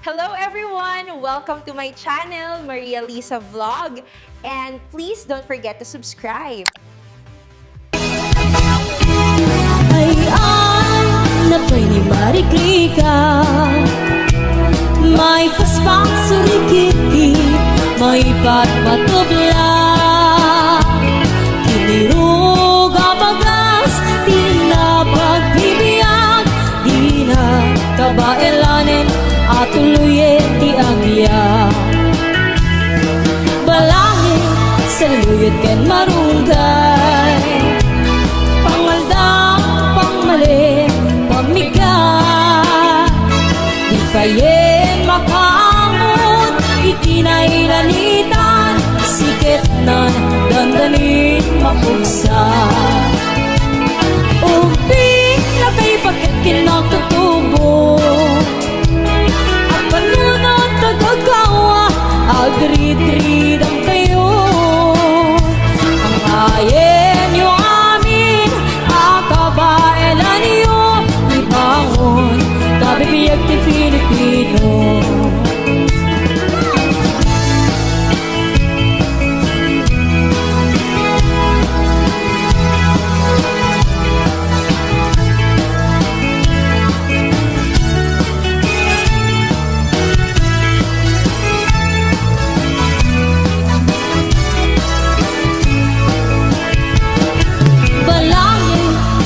Hello everyone! Welcome to my channel, Maria Lisa Vlog. And please don't forget to subscribe. Ay napay ni Marikrika, may paspang surikiti, may patmatubla, kinirog abagas, di na pagbibiyag, di na kabailanin, at tuluyin di agya. Balangin sa luyot ken marunggay, pangmali, pamigat, di kayen makaamot, itinailanita, sikit na dandanin mapugsa. Ubi na kay bakit kinatutubo, at panunod tagagawa, agrid-rid ang kayo, ang ayen nyo amin, akabaelan niyo, ibangon, kabibiyag ti Pilipino.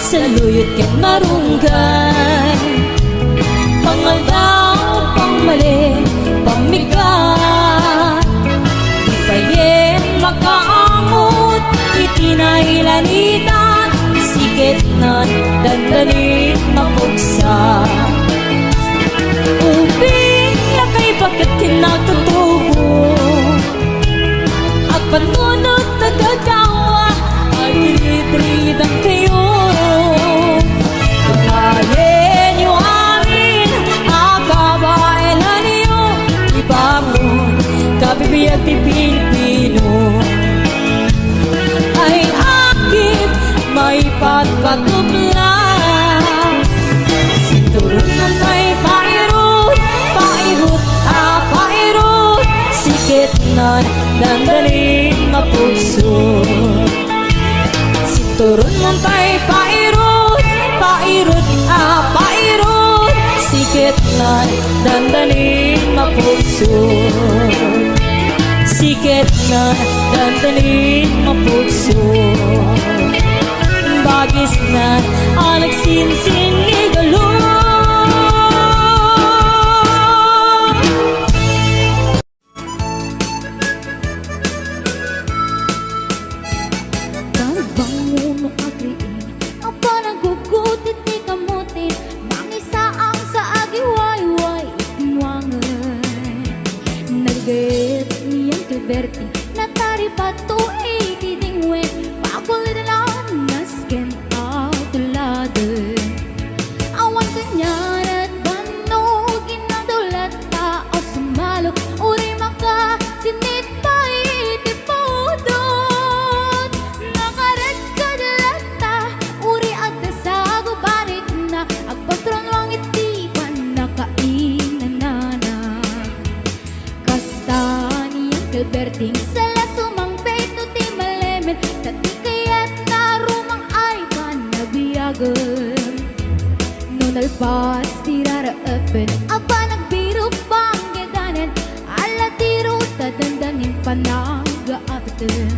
Sa luyot ken marunggay, pangaldaw, pangmali, pamigat, di payen makaamot, itinailanita, sikit na dandanin mapugsa. Ubing na kay bakit kinatutubo, at panunod nagagawa, ay rid-rid ang kayo. Ayen nyo amin, akabaelan niyo, ibangon, kabibiyag ti Pilipino. Ay akit may patpatubla, sinturon ng may pairot, pairot, pairot, sikit na dandanin mapugso. Sinturon ng may pairot, pairot, pairot, sikit na dandanin mapugso. Sikit na dandanin mapugso. Bagis na ang nagsinsin igalo. Natari patu itidingwe, pakulidalan nasken atulade. Awan kanyarat bano ginadulat ta o sumalo, uri maka sinit pa itipudot. Nakarat kadalata, uri agda sa gubarit na, agpatron wangit di pa nakainanana. Kasta Berting sala sumang peto ti malemen, tati kayat na rumang ay panabiyagan. No nalpas ti raraapen, aba nagbiro pang gedanen, ala tiro tadandanin panag-aapeten.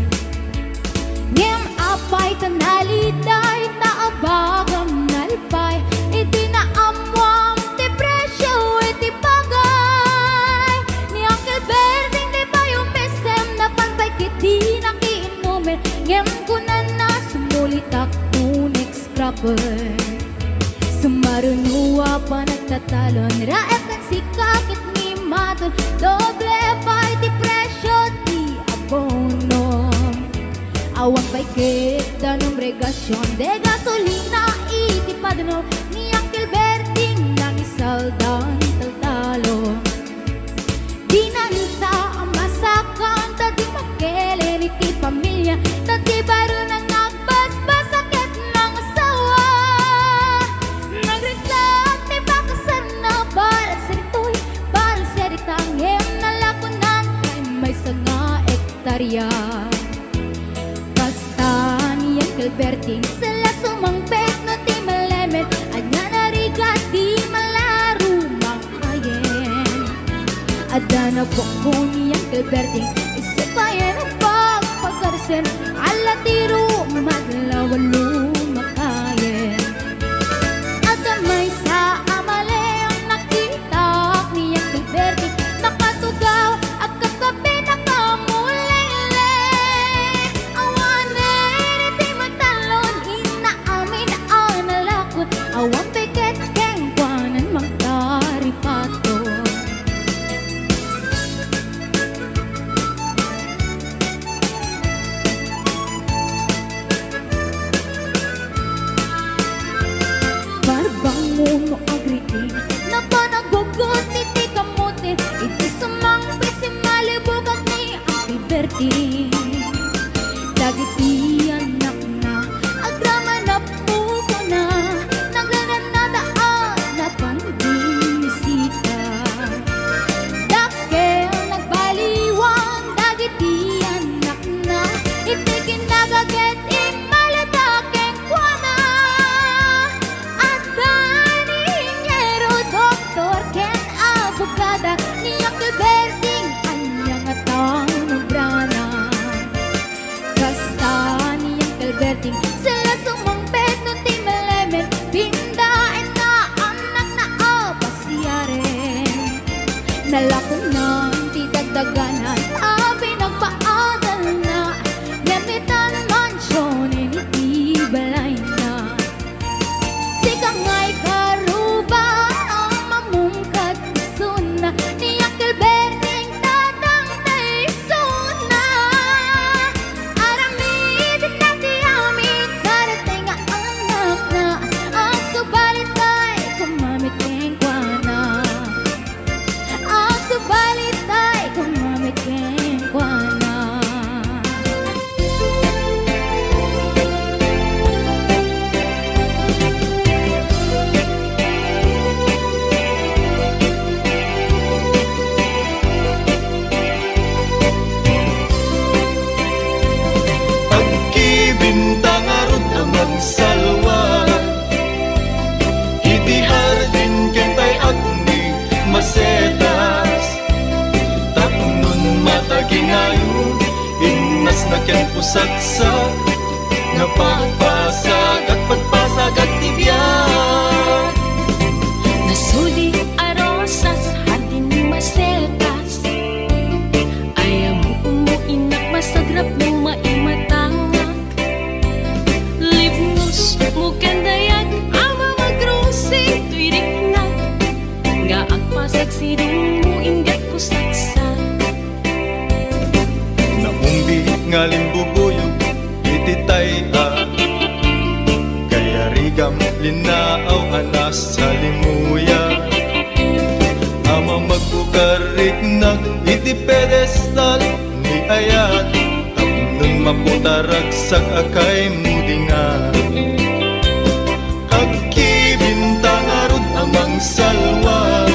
Ngem apay tanaliday, taabagam nalpay, iti naamwam ti presyo, iti bagay. Ni Uncle Berting di nakiinumin, ngem ko na sumulitak tunik scrapper. Sumarunuwa pa nagtatalon, raep kan si kakit ni maton, doble pa'y di presyo di abono. Awang pa'y kita ng regasyon, de gasolina iti padano, ni Uncle Berting nang isaldan taltalo. Di na sa masakan, tadi makele ni ti pamilya, tadi baru nang nagbasbasakit ng asawa. Nagresak ti bakasar na balas rito'y, balas Maria. Basta niyang kalberting sala sumangpet no ti malemet anya narigat di malaro makayen. Ada na boko niyang kalberting isipayan ang pagpagarsen ala tiro madlawalo makayen. Ada may sa amale ang nakita niyang kalberting nakatugaw at katabi nakamulele. Awanen iti matalon inaamin ang nalakot awang piket kengkwanan magkaripato. Barbang muno agritin na panagugot iti kamutin iti sumang pisimalibugan ni Alberti. Dagiti anak na agrama na puko na naglanan na daan na pandinisita. Dakel nagbaliwan dagiti anak na iti kinagaget imalataking kuana. At dani ingero doktor ken abogada niya kalberting anyang atang nubrana. Basta niyang kalberting sila sumangpet no ti malemen pindaen na anak na apasyaren. Nalakon na ti dagdaganan pinagpaadal na gamitan mansyon iti balay na. Sikangay karuba ang mamungkat isuna niyang kalberting tatang taisuna. Aramid na ti amin karating nga anak na ang subalit ay kumamit kengkwana. Ang subalit ay kumamit kengkwana. Pagkibintang arod naman salwa iti hardin kentay agni masetas tapnon mataginayon innas na ken pusagsak nga pagpasag at pagpasag at tibiyag. Nasuli arosas hardin masetas ayaw mo umuinak masagrap ng maimatangak. Libnos mo kandayag ama magrusi tuirik na nga agpasag sirong mo ingat ko saksa. Naumbi nga limbubuyog iti tay-a kaya rigam linaaw anas sa limuya. Ama magbukarik na iti pedestal ni ayat tapnon maputaragsak akay mudinga. Agkibintang arod amang salwa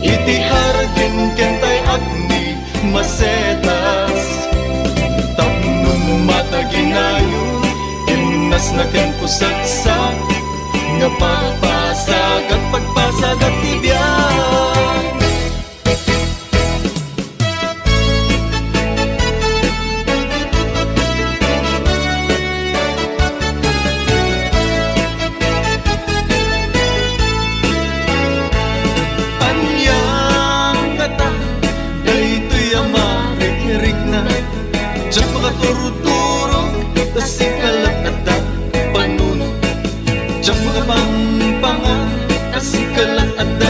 iti hardin kentay agni masetas tapnon mataginayon innas na ken pusagsak nga pagpasag at pagpasag at tibiyag. Anyang kata daytoy amarik-rik na diyan makaturuturo tasikalat at panunod diyan mga pampangan tasikalat at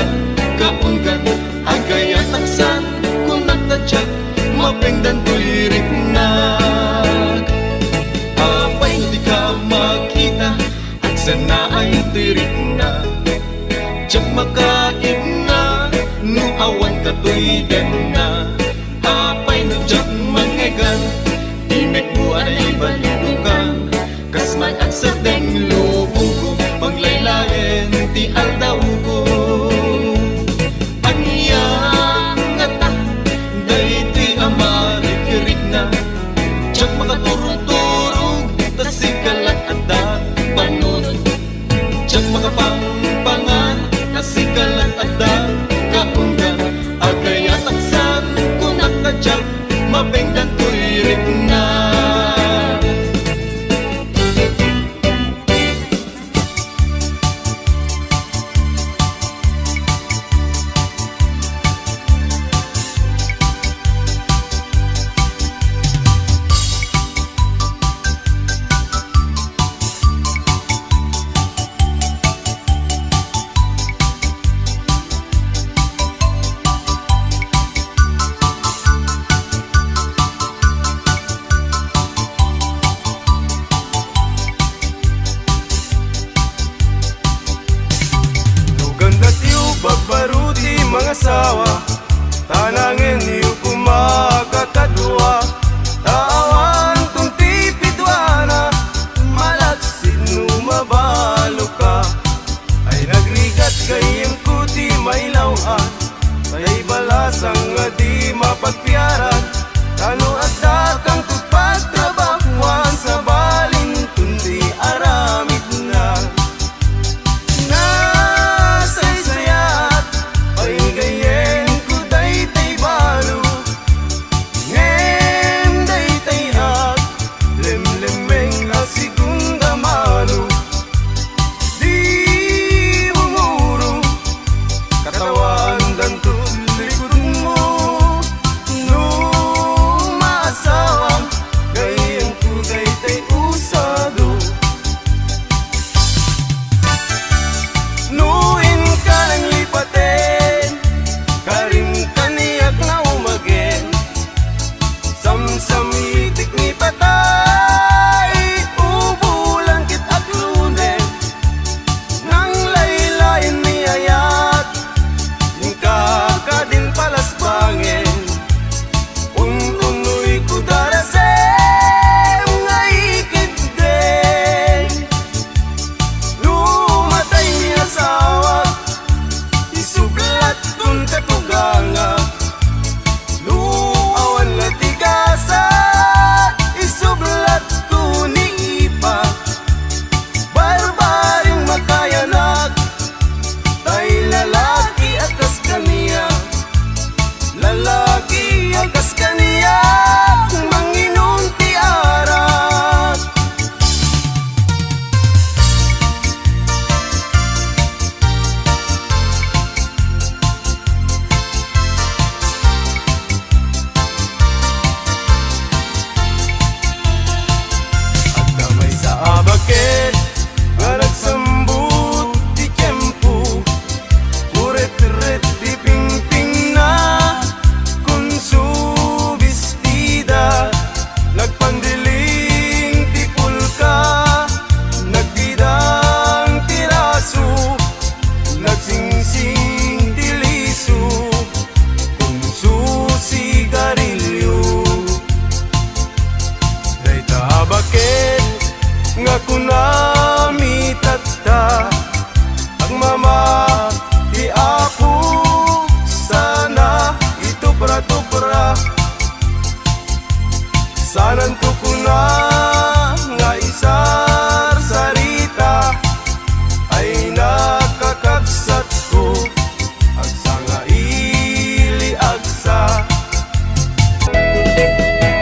kaunggan agayan taksan kung nagtadyak mapengdan tuirik na apay di ka makita at sana ay tirik na diyan makain na no awan katoy den na apay no diyan mangegan imek mo ay balukan kasman at sa deng lubong ko panglaylayan ti aldaw ko. Anyang ngata daytoy amarik katawan tay balasang nga di mapagpiaran tano adda kang pagtrabahuan sa baling kundi aramid na nasaysayat pahigayen ko daytay balo ngem daytay at lemlemeng asigunda malo di bumuro katawan dan likod mo no maasawang gayen ko daytay usado nuin ka lang lipaten karim kaniyak na umagen samsamitik ni patay ubulan kit at lunen nang laylayin ni ayat ning kakadin palasbangin untunoy ko darasem nga ikit din lumatay ni asawa isublat kun katuganga luawan na tigasat isublat ko ni ipa barbaring makayanag tay lalaki akas kaniya lalaki akas kaniya manginon ti arat at damay sa abaket nga nagsambut ti tiyempo uret-ret di pingping na kun subistida nagpandiling ti pulka nagbidang tiraso nagsingsing ti liso kun susigarilyo dayta abaket nga kunami tatta agmama ti ako sana itupra-tupra sanan to kuna nga isar sarita ay nakakagsat ko agsa nga ili agsa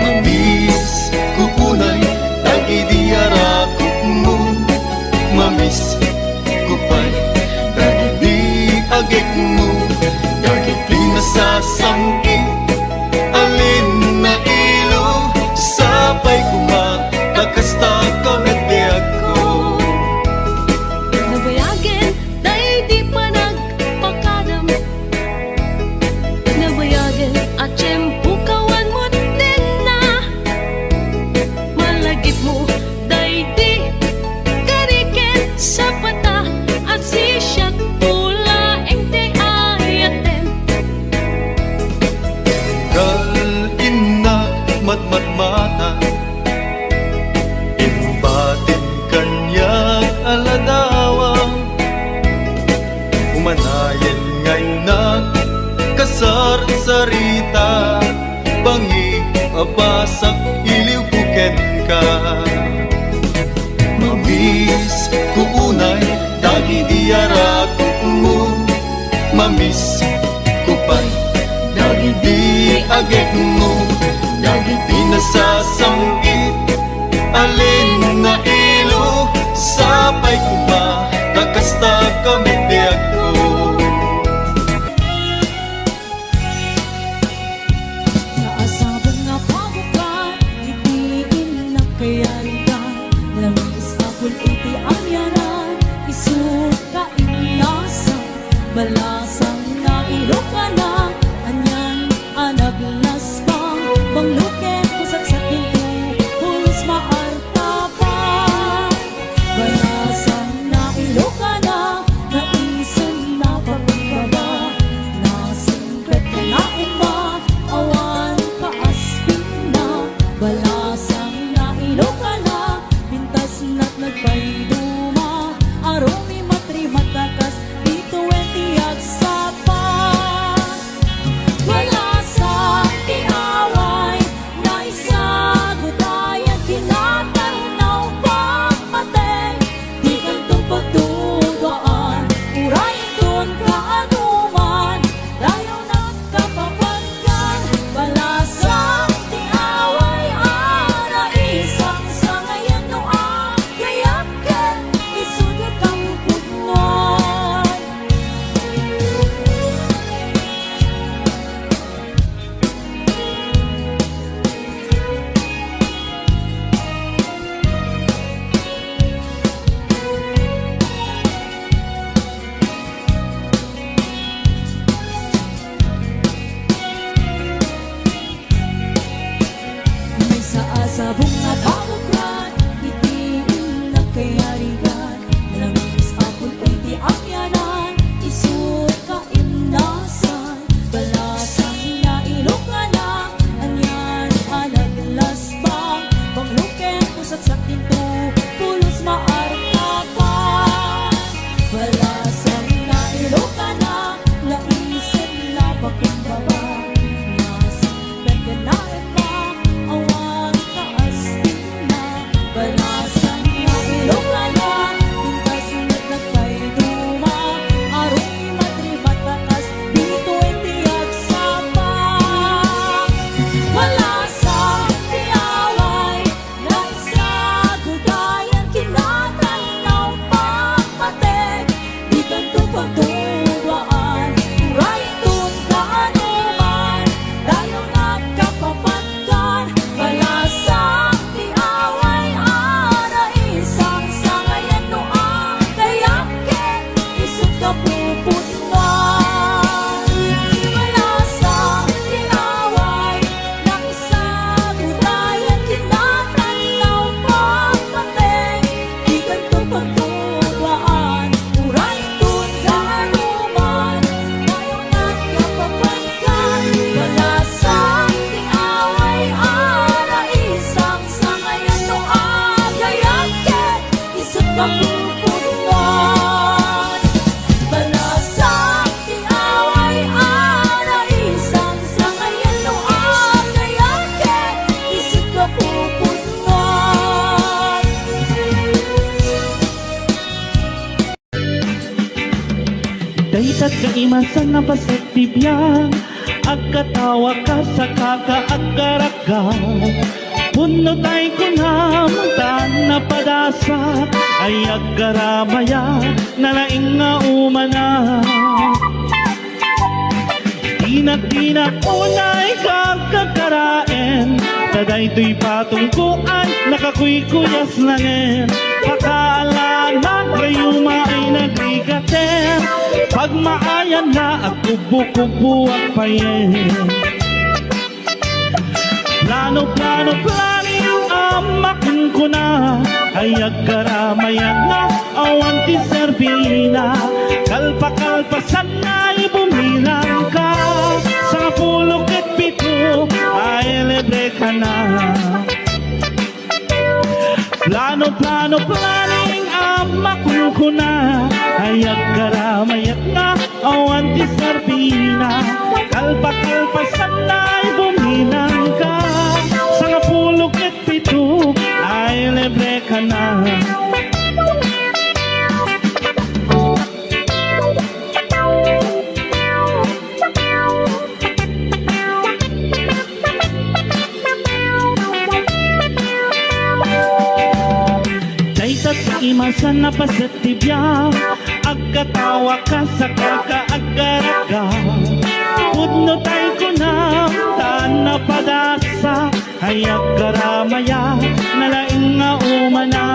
mamis kukunay tagidiyara mo mamis kupay dagidi agik mo dagiti nasasangkit alin na ilo sapay kuma nakasta kami ako Nabayagin, day di pa nagpakadam Nabayagin, at tiyempo kawan mo din na Malagip mo, day di karikin sa pata At sisyak pula eng te ayaten kalina matmatmata imbatin kanyang aladawang umanayan ngay na kasar sarita bangi abasak iliw kuken ka mamis kuunay dagi diyara mo mamis kupay dagi di agek mo dagi di nasasangit alin na ilo sapay kuma kakasta kami di ako Naasabong nga pabukan, itiin na kayaritan Langis sa puliti ang yaran, isuka inasan Balasang na iluka na, anyan anaglas bang Bangluket kusag sa pinto, pulos maarta pa Balasang na iluka na, na imasan na pasit tibiyang agkatawa ka sa kakaagkaraga. Puno tayo kunamang na padasa ay agkaramaya nalaing nga umana. Tinak-tinak unay kagkakaraen taday to'y patungkuan nakakuykuyas langin. Pakaalala kayuma ay nagrigaten pag maayan na at kubo-kubo ang payen. Plano-plano yung amakin ko na ay agkaramayan na awan ti Serbina. Kalpa-kalpasan na bumilang ka sa pulok at pito ay libre ka na. Plano yung amakin ko na ay agkaramayan na awan ti Serbina. Kalpa-kalpasan na bumilang ka sa pulok at pito ay libre ka na. Imasan na pasit tibiyang agkatawa ka sa kakaagkaraga. Pudno tayo kunang taan na padasa ay agkaramaya nalaing nga umana.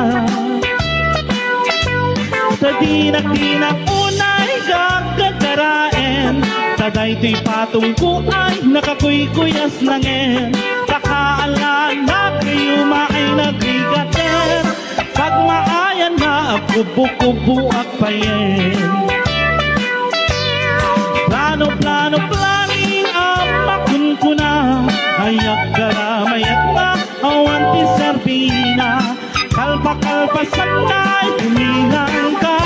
Sa dinak-dinak unay gagagaraen taday to'y patungkuan nakakuykuyas langin. Pakaalala kayuma ay nagrigaten pag maayan na kubo-kubo at payen. Plano yung amakun ko na ay agkaramayat na awan ti Serbina. Kalpa-kalpasan na'y bumilang ka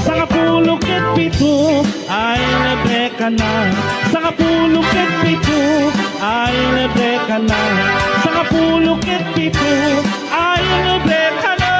sa kapulok at pito ay libre ka na. Sa kapulok at pito ay libre ka na. Sa kapulok at pito ay libre ka na.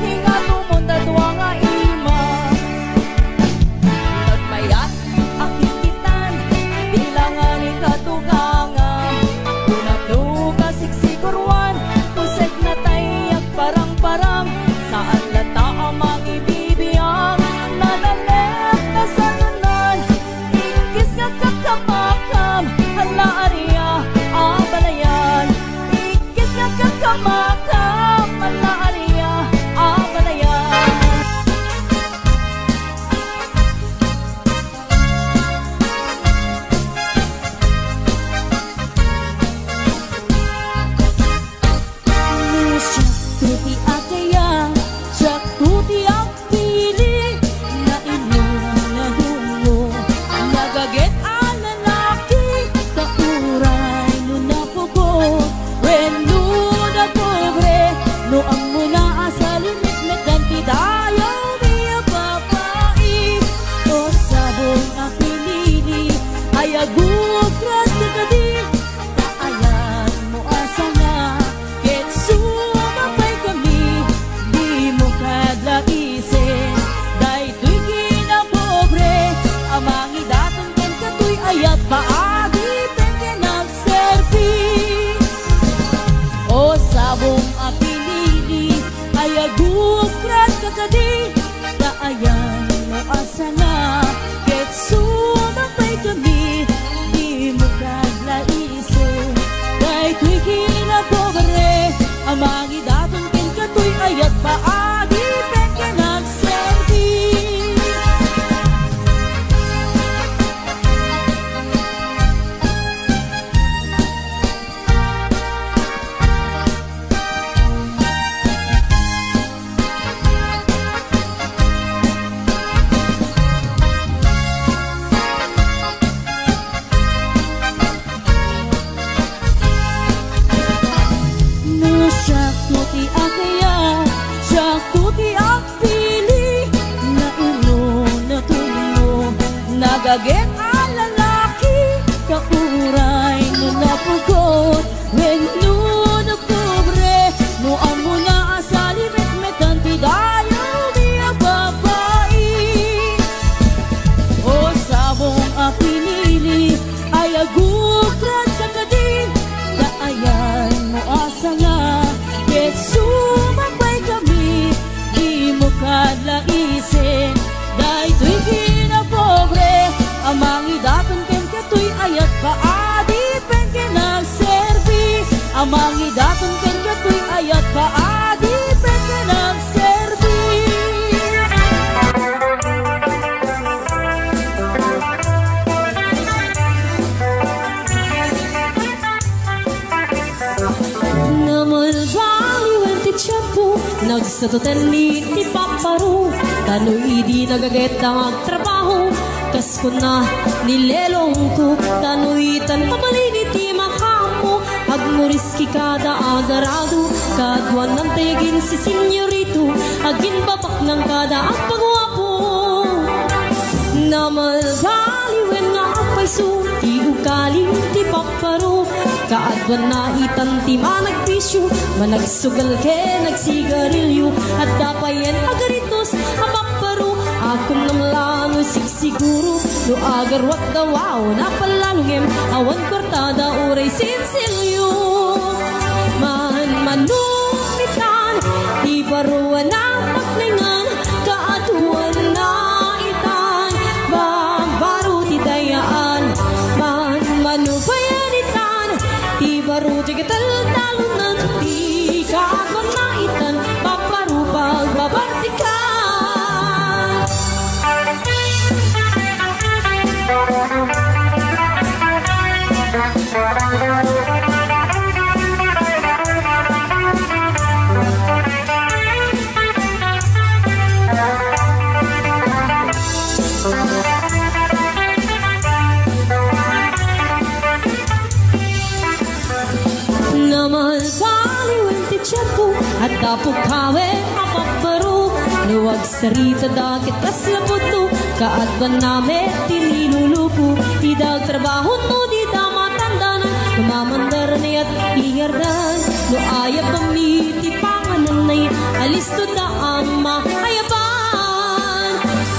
Hinga tumunta duwa nga ima. Nagmayat ayat paagi penge nagserbi. O sabong apinili ayagukrat kakadi kaayan mo asa na ket sumapay kami di mo kadlaise kay tuy kinapobre amangi daton ken katoy ayat paagi penge nagserbi. Nagaget ang lalaki kauray no napugot when no napobre no amo na asali metmetan pidayo biya babae. O sabong apinili ay agukrat kakadi daayan mo asa nga ket sumabay kami di mo kadlaisin day tuy kinapobre amangi daton ken katoy ayat paadi penge nagserbi. Amangi daton ken katoy ayat paadi penge nagserbi. Namal bali wenti tiempo nagsatotelli ti paparo tanoy di nagageta magtrabaho kas ko na nilelong ko tanuitan pamaliniti makamo agmuriski kada agarado kadwan ng tegin si senyorito agin babak ng kada ang pagwapo namal baliwen nga apaiso ti ukaling ti paparo kaadwan na itan ti managpisyo managsugal ke nagsigarilyo at dapayen agaritos ang paparo akong namlano siguro no agarwat dawaw na palalungem awan kortada uray sinsilyo man manumitan di baruan ang paklingan kaatuan na itan bambaro ti dayaan man manupayanitan di baru tigatal talunan di kaatuan na itan paparupag babartikan. Namal baliwen ti tiempo at tapok kawe apaparo luwag sarita dakit kas laputo kaadban name tinilulupo tidak trabaho no di damatandanan lumamandar niyat ihardan no ayap pamiti pangananay alis to da ang makayaban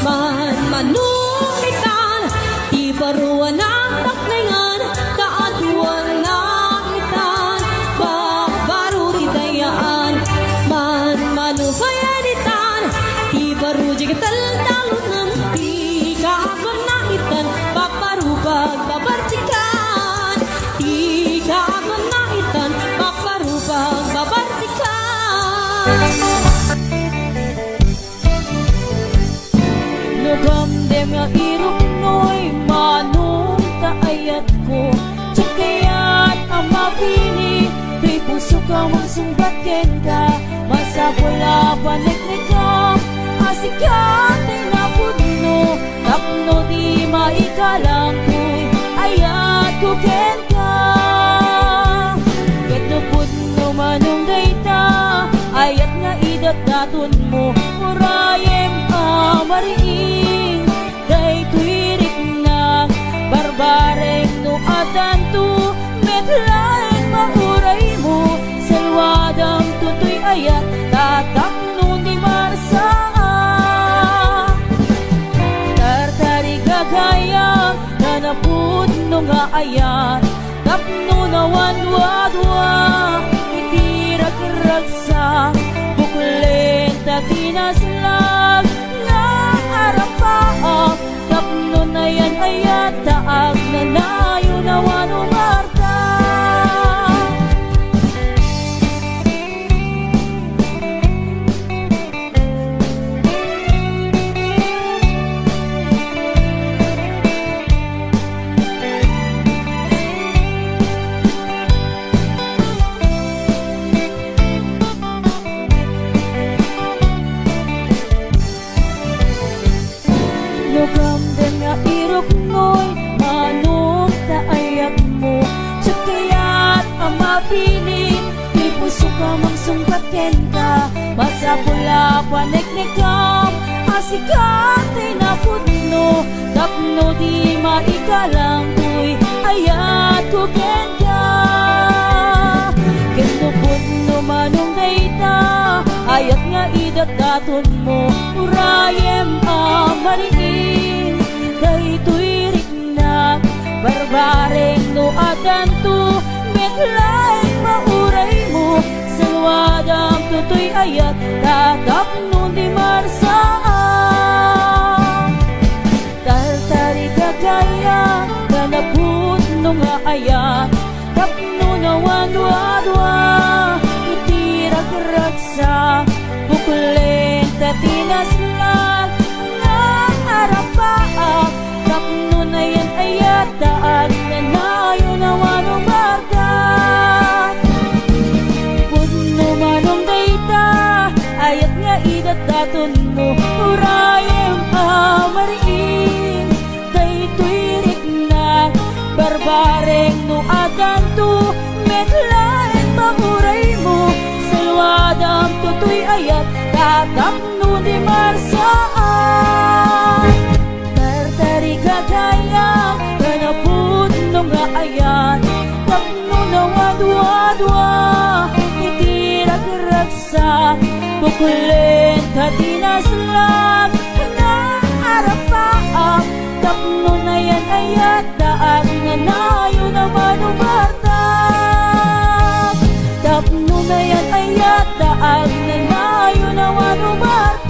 man manukitan di baruan ang taklingan kaadwan na itan babaru di dayaan man manupayanitan di baru jigatal talunan di kaagwan na itan paparupag babartikan di kaagwan na itan paparupag babartikan. Nagam-dem nga irok no'y manong kaayat ko tsakayat ang mapili tuy puso ka mong sumbatin ka masapula paniknik ka asikat ay napudno tapno di maikalang ko'y ayat ko ken ka ket napudno manong dayta ayat nga idat daton mo murayem amariing day tuirik na barbareng no adanto metlaeng mauray mo salwadang tutoy ayat tatak no di marsaa tartari gagayang nanapud no nga ayat tapno na wadwa itirag-ragsa buklen tatinaslag na arapaak tapno na yan ayat taag na layo na wanumarta. Gamdan nga irok mo'y manong taayat mo Tiyot kaya't ang mapiling Di puso ka mang sungkaten ka Basa pula paneknekam Asikatay na putno Tapno di maikalang tuy Ayat ko kenda Kendo putno manong dayta Ayat nga idataton mo Urayem amariin Daytoy rikna Barbareng no adanto Metlaeng mauray mo Salwadang tutoy ayat Tatap nun di marsaan Tartari kagaya Kanaput no nga ayat Tapno na wadwa Itirag-ragsa Buklen tatinaslan Nga arapaak Tapno na yan ayat Taag na nayo na wanumargat Puno manong dayta Ayat nga idataton mo Urayem amariin Daytoy rikna Barbareng no adanto Metlaeng mauray mo Salwadang tutoy ayat Tatap no di marsaan Tartari kagaya Kanaput no nga ayat Tapno na wadwa Itirag-ragsa Buklen tatinaslan Nga arapaak Tapno na yan ayat Daag na nayo na manubartak Tapno na yan ayat Daag na nayo na manubartak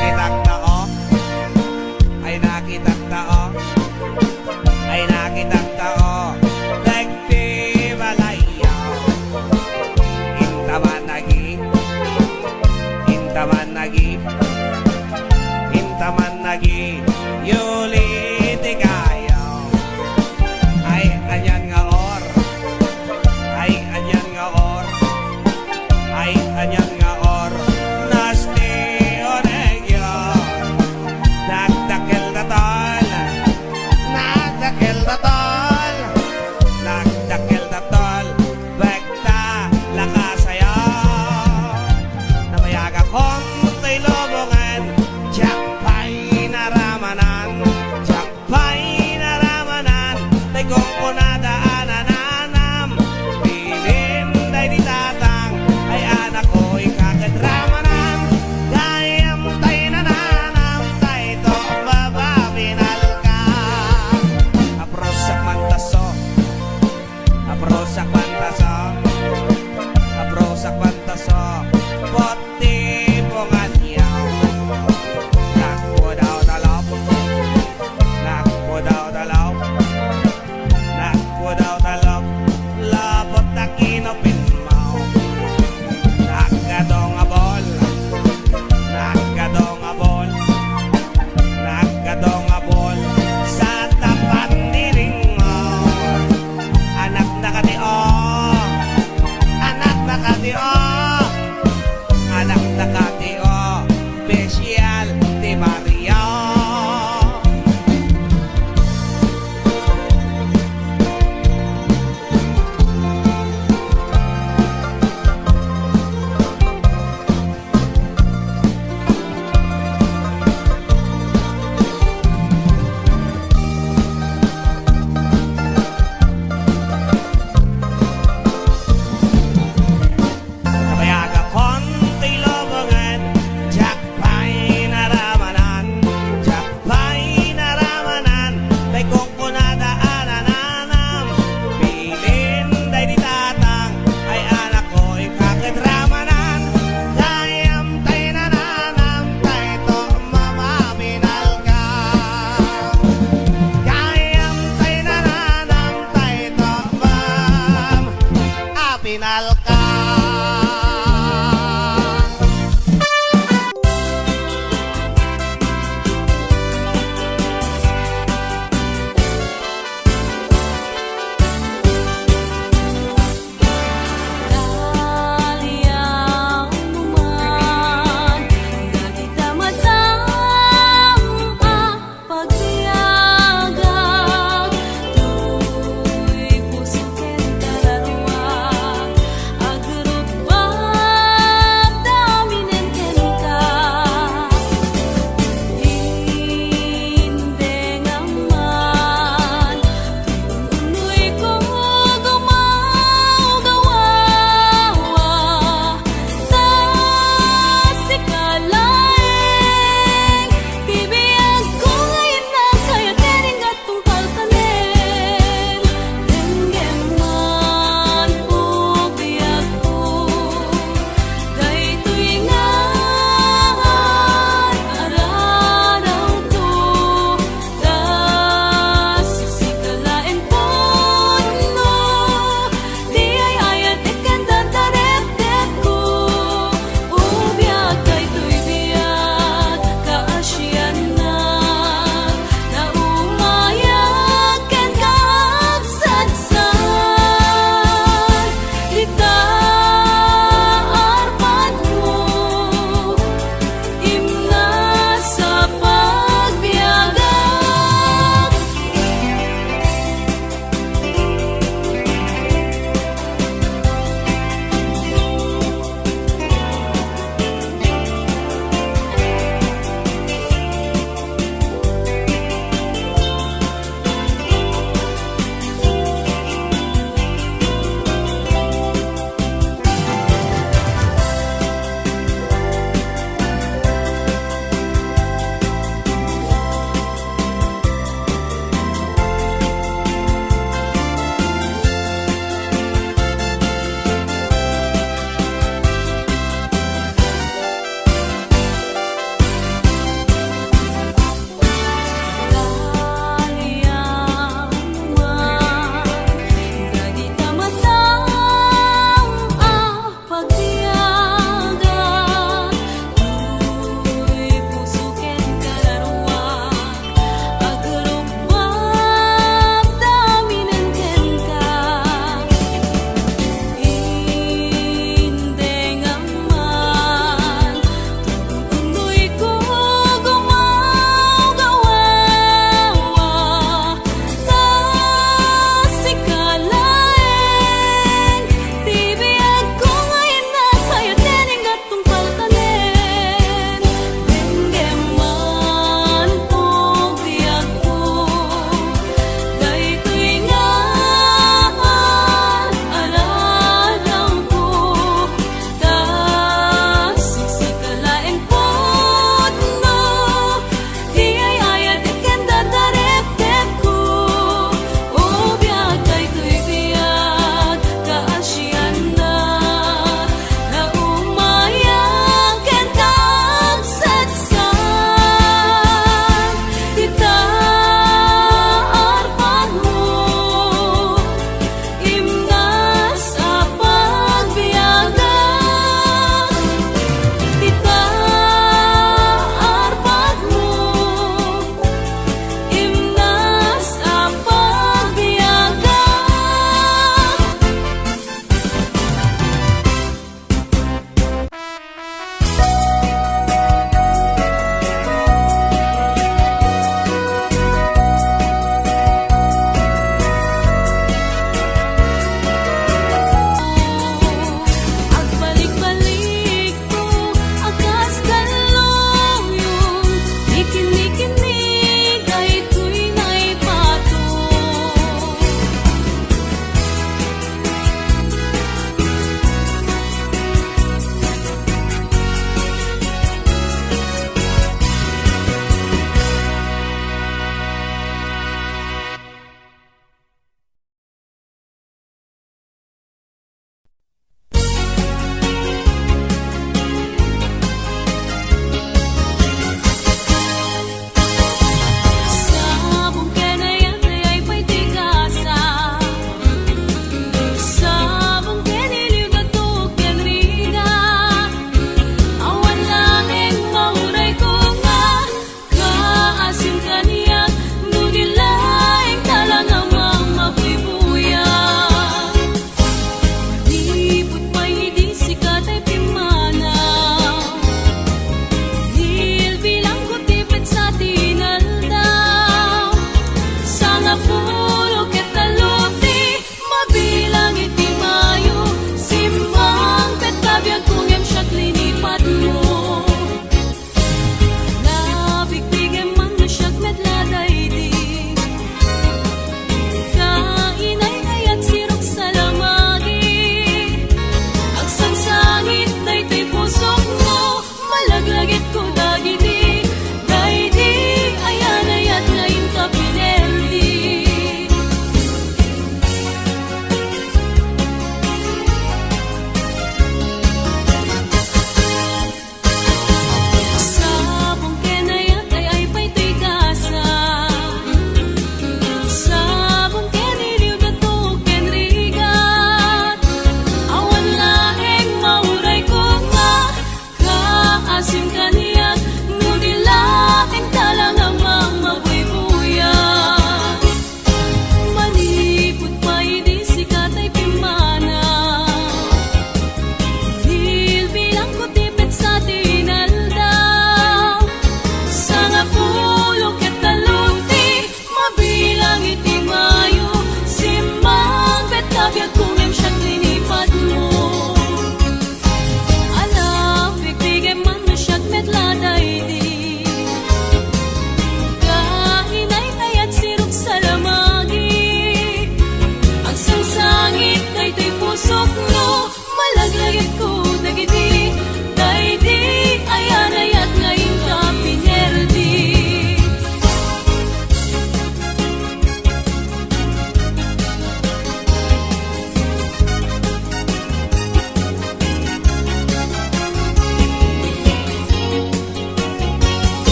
kita